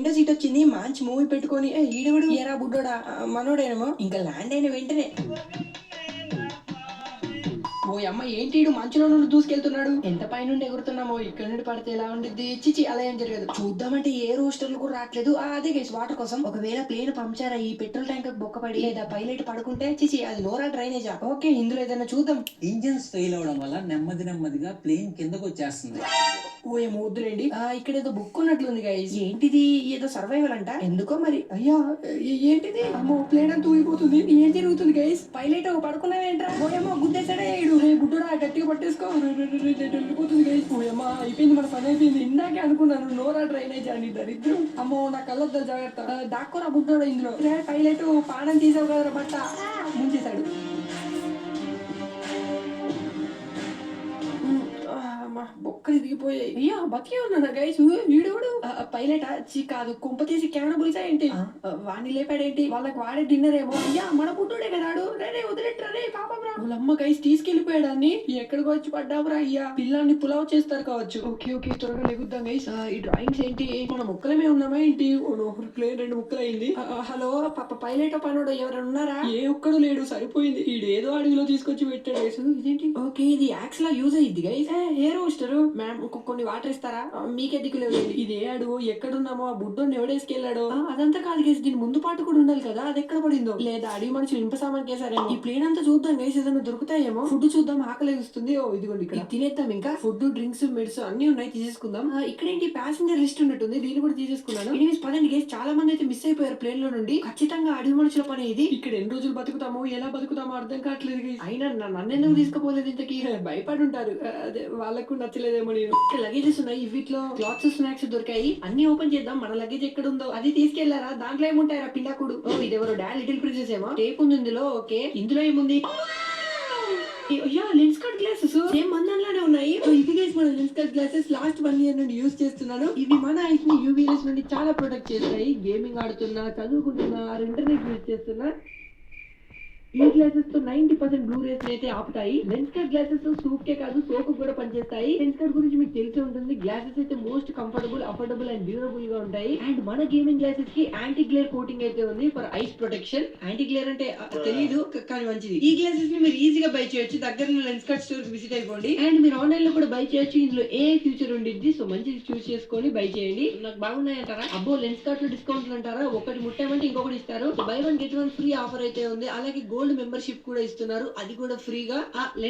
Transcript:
Window seat వచ్చింది, మంచి movie పెట్టుకొని ఈడవడు ఎరా బుడ్డోడా మనోడేనేమో ఇంకా ల్యాండ్ అయిన వెంటనే ఓ అమ్మ ఏంటి మంచులో నుండి దూసుకెళ్తున్నాడు. ఎంత పైనుండి ఎగురుతున్నామో ఇక్కడ నుండి పడితే ఎలా ఉండిద్ది. చిచి అలా ఏం జరగదు. చూద్దామంటే ఏ రోస్టర్లు కూడా రావట్లేదు. అదే గైస్ వాటర్ కోసం. ఒకవేళ ప్లేన్ పంక్చర్ అయ్యి పెట్రోల్ ట్యాంక్ బొక్కపడి లేదా పైలట్ పడుకుంటే చిచి అది నోరా డ్రైనేజా. ఓకే ఇందులో ఏదైనా చూద్దాం. ఇంజిన్స్ ఫెయిల్ అవడం వల్ల నెమ్మదిగా ప్లేన్ కిందకు వచ్చేస్తుంది. ఓ ఏమో వద్దులేండి. ఇక్కడ ఏదో బుక్ ఉన్నట్లుంది గైస్. ఏంటిది? ఏదో సర్వైవల్ అంట. ఎందుకో మరి. అయ్యా ఏంటిది? అమ్మో ప్లేన్ అంతా ఊగిపోతుంది. ఏం జరుగుతుంది గైస్? పైలట్ పడుకున్నావేంట్రా? ఓయమ్మో గుద్దేశాడే ఏడు. గుడ్డోడా గట్టిగా పట్టేసుకో. వెళ్ళిపోతుంది గైస్. ఓయమ్మ అయిపోయింది, మన పని అయిపోయింది. ఇందాకే అనుకున్నాను నోరా డ్రైనేజ్ అని. దరిద్రం. అమ్మో నా కళ్ళొద్ద జాగ్రత్త. దాక్కోరా బుడ్డోడా ఇందులో. పైలట్ పానం తీసావు కదరా బట్ట ముంచేశాడు. బొక్కలు దిగిపోయాయి. అయ్యా బతికే ఉన్నానా గైస్? వీడోడు పైలట్ చీ కాదు, కుంప తీసి కెమెరా పులిసా ఏంటి? వాడిని లేపాడేంటి? వాళ్ళకి వాడే డిన్నర్ ఏమో. అయ్యా మన పుట్టుడే కదాడు. రే వదిలేట్రా రే పాపరా. వాళ్ళమ్మ గైస్ తీసుకెళ్లిపోయాడాన్ని. ఎక్కడికి వచ్చి పడ్డావురా అయ్యా? పిల్లాన్ని పులావ్ చేస్తారు కావచ్చు. ఓకే త్వరగా లెగుద్దాం గైస్. ఈ డ్రాయింగ్స్ ఏంటి? మన ముక్కలమే ఉన్నామా ఏంటి? ప్లేన్ 2 ముక్కలు అయింది. హలో పైలట్ పనుడు ఎవరైనా ఉన్నారా? ఏ ఒక్కడు లేడు, సరిపోయింది. ఈడేదో అడవిలో తీసుకొచ్చి పెట్టాడు గైస్. ఇదేంటి? ఓకే ఇది యాక్స్ లా యూజ్ అయ్యింది గైస్. ఏ రోస్టర్ మ్యామ్ కొన్ని వాటర్ ఇస్తారా? మీకే దిక్కులేదు. ఇదే అడుగు ఎక్కడున్నామో ఆ బుడ్డోని ఎవడేసుకెళ్ళాడో. అదంతా కాదు గైస్, దీని ముందు పాటు కూడా ఉండాలి కదా, అది ఎక్కడ పడిందో. లేదా అడిగి మనుషులు ఇంప సామాన్ కేసారేమో. ఈ ప్లేన్ అంతా చూద్దాం గైస్, ఏదైనా దొరుకుతాయేమో. ఫుడ్ చూద్దాం, ఆకలిస్తుంది. ఓ ఇదిగోండి ఇక్కడ తినేద్దాం. ఇంకా ఫుడ్ డ్రింక్స్ మెడిసిన్ అన్ని ఉన్నాయి, తీసేసుకుందాం. ఇక్కడ ఏంటి ప్యాసింజర్ లిస్ట్ ఉన్నట్టుంది, దీన్ని కూడా తీసేసుకున్నాను. ఎనీవేస్ పదండి గైస్, చాలా మంది అయితే మిస్ అయిపోయారు ప్లేన్ లో నుండి. ఖచ్చితంగా అడవి మనుషుల పని ఇది. ఇక్కడ ఎన్ని రోజులు బతుకుతామో ఎలా బతుకుతామో అర్థం కావట్లేదు గైస్. అయినా నన్ను ఎందుకు తీసుకుపోలేదు ఇంతకీ? భయపడి ఉంటారు, అదే వాళ్ళకు నచ్చలేదేమో. నేను లగేజెస్ ఉన్నాయి, వీటిలో క్లాత్స్ స్నాక్స్ దొరికాయి. అన్ని ఓపెన్ చేద్దాం. మన లగేజ్ ఎక్కడ ఉందో అది తీసుకెళ్లారా? దాంట్లో ఏముంటారా పిండాకుడు? ఓ ఇదెవరు డాడ్ లిటిల్ ప్రిన్సెస్ ఏమో. టేప్ ఉంది ఇందులో. ఓకే ఇందులో ఏముంది? లెన్స్ కట్ గ్లాసెస్ సేమ్ మందంలానే ఉన్నాయి. ఇది గైస్ మన lens cut glasses last 1 year నుండి యూజ్ చేస్తున్నాను. ఇవి మన ఐస్ ని యూవీ రేస్ నుండి చాలా ప్రొటెక్ట్ చేస్తాయి. గేమింగ్ ఆడుతున్నా, చదువుకుంటున్నా, ఇంటర్నెట్ యూజ్ చేస్తున్నా ఈ గ్లాసెస్ తో 90% బ్లూ రేస్ అయితే ఆపుతాయి. లెన్స్ కట్ గ్లాసెస్ సూప్ కే కాదు సోకు కూడా పనిచేస్తాయి. లెన్స్ కట్ గురించి మీకు తెలిసి ఉంటుంది. గ్లాసెస్ అయితే most comfortable, affordable and durable గా ఉంటాయి. అండ్ మన గేమింగ్ గ్లాసెస్ కి యాంటీ గ్లేర్ కోటింగ్ అయితే ఉంది for ice protection. Anti glare అంటే తెలియదు కానీ మంచిది. ఈ గ్లాసెస్ ని మీరు ఈజీగా బై చేయొచ్చు. దగ్గరలో లెన్స్ కట్ స్టోర్ కి విజిట్ అయిపోండి. అండ్ మీరు ఆన్లైన్ లో కూడా బై చేయొచ్చు. ఇందులో ఏ ఫ్యూచర్ ఉండిద్ది, సో మంచిది చూస్ చేసుకొని బై చేయండి. నాకు బాగున్నాయి అంటారా? అబ్బో లెన్స్ కట్ లో డిస్కౌంట్లు అంటారా? ఒకటి ముట్టామంటే ఇంకొకటి ఇస్తారు. బై 1 get 1 ఫ్రీ ఆఫర్ అయితే ఉంది. అలాగే గోల్డ్ మెంబర్షిప్ కూడా ఇస్తున్నారు, అది కూడా ఫ్రీగా.